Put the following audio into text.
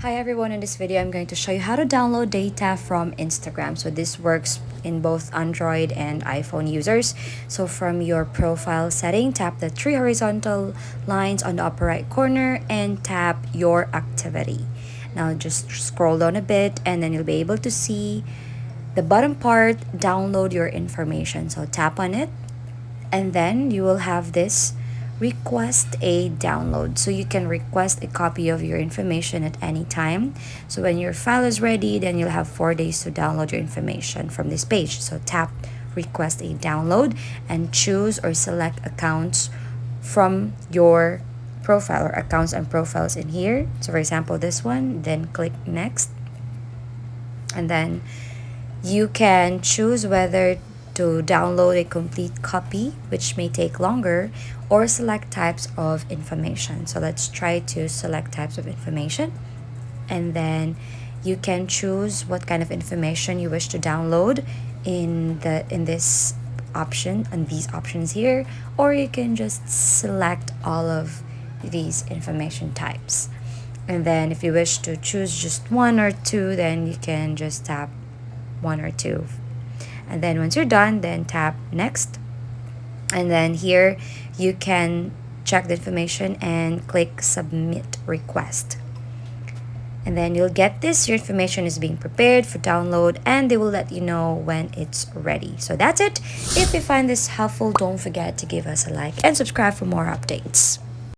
Hi everyone, in this video I'm going to show you how to download data from Instagram. So this works in both Android and iPhone users. So from your profile setting, tap the three horizontal lines on the upper right corner and tap your activity. Now just scroll down a bit and then you'll be able to see the bottom part, download your information. So tap on it and then you will have this request a download, so you can request a copy of your information at any time. So when your file is ready, then you'll have 4 days to download your information from this page. So tap request a download and choose or select accounts from your profile, or accounts and profiles in here. So for example this one, then click next, and then you can choose whether to download a complete copy, which may take longer, or select types of information. So let's try to select types of information, and then you can choose what kind of information you wish to download in this option, and these options here, or you can just select all of these information types. And then if you wish to choose just one or two, then you can just tap one or two. And then once you're done, then tap next. And then here you can check the information and click submit request. And then you'll get this, your information is being prepared for download, and they will let you know when it's ready. So that's it. If you find this helpful, don't forget to give us a like and subscribe for more updates.